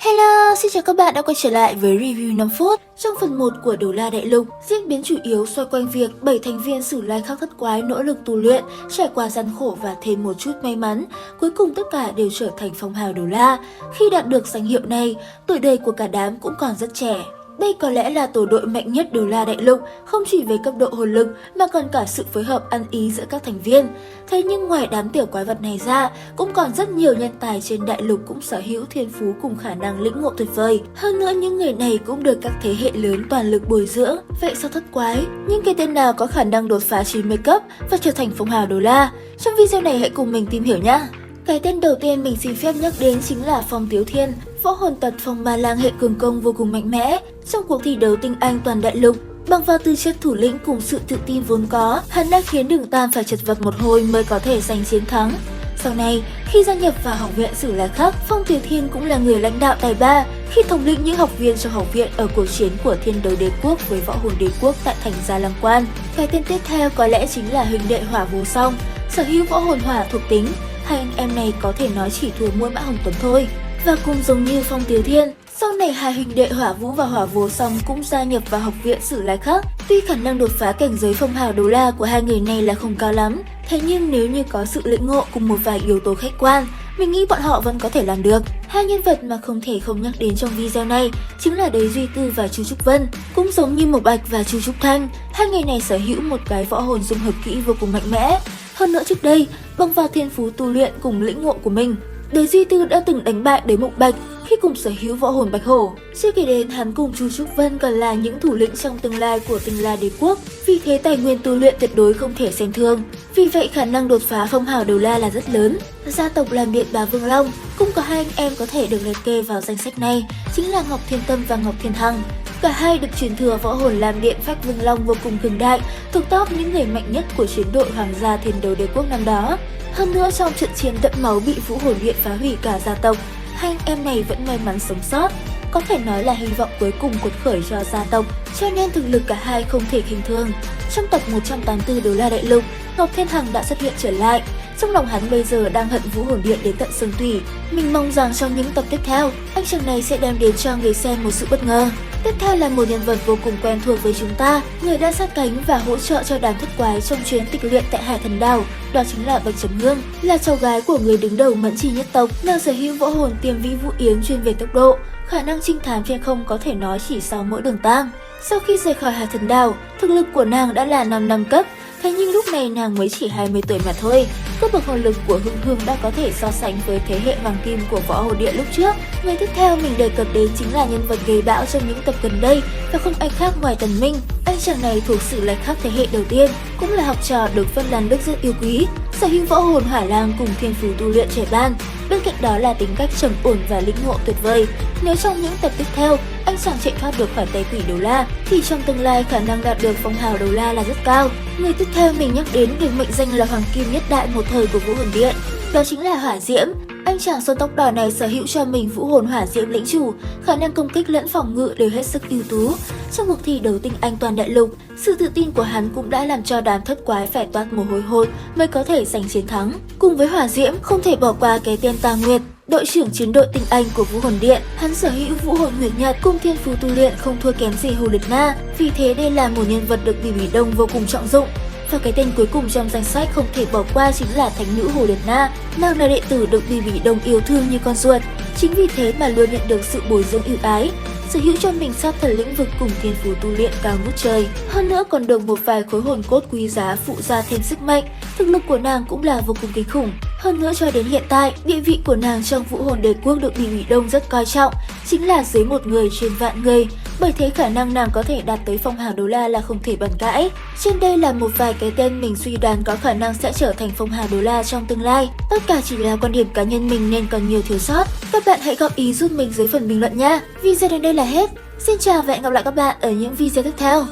Hello, xin chào các bạn đã quay trở lại với review 5 phút. Trong phần 1 của Đấu La Đại Lục, diễn biến chủ yếu xoay quanh việc 7 thành viên Sử Lai Khắc Thất Quái nỗ lực tu luyện, trải qua gian khổ và thêm một chút may mắn. Cuối cùng tất cả đều trở thành phong hào Đấu La. Khi đạt được danh hiệu này, tuổi đời của cả đám cũng còn rất trẻ. Đây có lẽ là tổ đội mạnh nhất Đấu La Đại Lục, không chỉ về cấp độ hồn lực mà còn cả sự phối hợp ăn ý giữa các thành viên. Thế nhưng ngoài đám tiểu quái vật này ra, cũng còn rất nhiều nhân tài trên đại lục cũng sở hữu thiên phú cùng khả năng lĩnh ngộ tuyệt vời. Hơn nữa những người này cũng được các thế hệ lớn toàn lực bồi dưỡng. Vậy sao thất quái? Những cái tên nào có khả năng đột phá 90 cấp và trở thành phong hào Đấu La? Trong video này hãy cùng mình tìm hiểu nhé! Cái tên đầu tiên mình xin phép nhắc đến chính là Phong Tiếu Thiên, võ hồn tật phong ma lang hệ cường công vô cùng mạnh mẽ. Trong cuộc thi đấu tinh anh toàn đại lục, bằng vào tư chất thủ lĩnh cùng sự tự tin vốn có, hắn đã khiến Đường Tam phải chật vật một hồi mới có thể giành chiến thắng. Sau này, khi gia nhập vào học viện Sử Lai Khắc, Phong Tiếu Thiên cũng là người lãnh đạo tài ba khi thống lĩnh những học viên trong học viện ở cuộc chiến của Thiên Đấu Đế Quốc với Võ Hồn Đế Quốc tại thành Gia Lăng Quan. Cái tên tiếp theo có lẽ chính là huynh đệ Hỏa Vô Song, sở hữu võ hồn hỏa thuộc tính. Hai anh em này có thể nói chỉ thua mỗi Mã Hồng Tuấn thôi. Và cũng giống như Phong Tiếu Thiên, sau này hai huynh đệ Hỏa Vũ và Hỏa Vô Song cũng gia nhập vào học viện Sử Lai Khắc. Tuy khả năng đột phá cảnh giới phong hào Đấu La của hai người này là không cao lắm, thế nhưng nếu như có sự lĩnh ngộ cùng một vài yếu tố khách quan, mình nghĩ bọn họ vẫn có thể làm được. Hai nhân vật mà không thể không nhắc đến trong video này chính là Đế Duy Tư và Chu Trúc Vân. Cũng giống như Mộc Bạch và Chu Trúc Thanh, hai người này sở hữu một cái võ hồn dung hợp kỹ vô cùng mạnh mẽ. Hơn nữa trước đây, bằng vào thiên phú tu luyện cùng lĩnh ngộ của mình, Đế Duy Tư đã từng đánh bại Đế Mộc Bạch khi cùng sở hữu võ hồn Bạch Hổ. Chưa kể đến hắn cùng Chu Trúc Vân còn là những thủ lĩnh trong tương lai của Tinh La Đế Quốc, vì thế tài nguyên tu luyện tuyệt đối không thể xem thường. Vì vậy khả năng đột phá phong hào Đấu La là rất lớn. Gia tộc Lam Điện Bá Vương Long cũng có hai anh em có thể được liệt kê vào danh sách này, chính là Ngọc Thiên Tâm và Ngọc Thiên Hằng. Cả hai được truyền thừa võ hồn Lam Điện Phách Vương Long vô cùng cường đại, thuộc top những người mạnh nhất của chiến đội Hoàng gia Thiên Đấu Đế Quốc năm đó. Hơn nữa trong trận chiến đẫm máu bị Vũ Hồn Điện phá hủy cả gia tộc, hai anh em này vẫn may mắn sống sót, có thể nói là hy vọng cuối cùng cuột khởi cho gia tộc, cho nên thực lực cả hai không thể khinh thường. Trong tập 184 Đấu La Đại Lục, Ngọc Thiên Hằng đã xuất hiện trở lại. Trong lòng hắn bây giờ đang hận Vũ Hồn Điện đến tận xương tủy. Mình mong rằng trong những tập tiếp theo, anh chàng này sẽ đem đến cho người xem một sự bất ngờ. Tiếp theo là một nhân vật vô cùng quen thuộc với chúng ta, người đã sát cánh và hỗ trợ cho đám thất quái trong chuyến tịch luyện tại Hải Thần Đảo, đó chính là Bạch Trầm Hương, là cháu gái của người đứng đầu Mẫn Chi nhất tộc, nàng sở hữu võ hồn Tiềm Vi Vũ Yến chuyên về tốc độ, khả năng trinh thám trên không có thể nói chỉ sau mỗi Đường Tam. Sau khi rời khỏi Hải Thần Đảo, thực lực của nàng đã là 5 cấp. Thế nhưng lúc này nàng mới chỉ 20 tuổi mà thôi. Cấp bậc hồn lực của Hương Hương đã có thể so sánh với thế hệ hoàng kim của Võ Hồn Điện lúc trước. Người tiếp theo mình đề cập đến chính là nhân vật gây bão trong những tập gần đây và không ai khác ngoài Tần Minh. Anh chàng này thuộc Sử Lai Khắc thế hệ đầu tiên, cũng là học trò được Vân Lan Đức rất yêu quý, sở hữu võ hồn Hỏa Lang cùng thiên phú tu luyện trẻ ban. Bên cạnh đó là tính cách trầm ổn và lĩnh ngộ tuyệt vời. Nếu trong những tập tiếp theo anh chàng chạy thoát được khỏi tay quỷ Đấu La, thì trong tương lai khả năng đạt được phong hào Đấu La là rất cao. Người tiếp theo mình nhắc đến được mệnh danh là Hoàng Kim nhất đại một thời của Vũ Hồn Điện, đó chính là Hỏa Diễm. Anh chàng sơn tóc đỏ này sở hữu cho mình vũ hồn Hỏa Diễm lĩnh chủ, khả năng công kích lẫn phòng ngự đều hết sức ưu tú. Trong cuộc thi đấu tinh anh toàn đại lục, sự tự tin của hắn cũng đã làm cho đám thất quái phải toát mồ hôi hột mới có thể giành chiến thắng. Cùng với Hỏa Diễm, không thể bỏ qua cái tên Tà Nguyệt, đội trưởng chiến đội tinh anh của Vũ Hồn Điện. Hắn sở hữu vũ hồn Nguyệt Nhật cùng thiên phú tu luyện không thua kém gì Hồ Liệt Na, vì thế đây là một nhân vật được Bỉ Bỉ Đông vô cùng trọng dụng. Và cái tên cuối cùng trong danh sách không thể bỏ qua chính là Thánh nữ Hồ Liệt Na. Nàng là đệ tử được Bỉ Bỉ Đông yêu thương như con ruột, chính vì thế mà luôn nhận được sự bồi dưỡng ưu ái, sở hữu cho mình sát thần lĩnh vực cùng thiên phú tu luyện cao ngút trời. Hơn nữa còn được một vài khối hồn cốt quý giá phụ ra thêm sức mạnh, thực lực của nàng cũng là vô cùng kinh khủng. Hơn nữa cho đến hiện tại, địa vị của nàng trong Vũ Hồn Đế Quốc được Bỉ Bỉ Đông rất coi trọng, chính là dưới một người trên vạn người. Bởi thế khả năng nàng có thể đạt tới phong hào Đấu La là không thể bàn cãi. Trên đây là một vài cái tên mình suy đoán có khả năng sẽ trở thành phong hào Đấu La trong tương lai. Tất cả chỉ là quan điểm cá nhân mình nên còn nhiều thiếu sót. Các bạn hãy góp ý giúp mình dưới phần bình luận nha. Video đến đây là hết. Xin chào và hẹn gặp lại các bạn ở những video tiếp theo.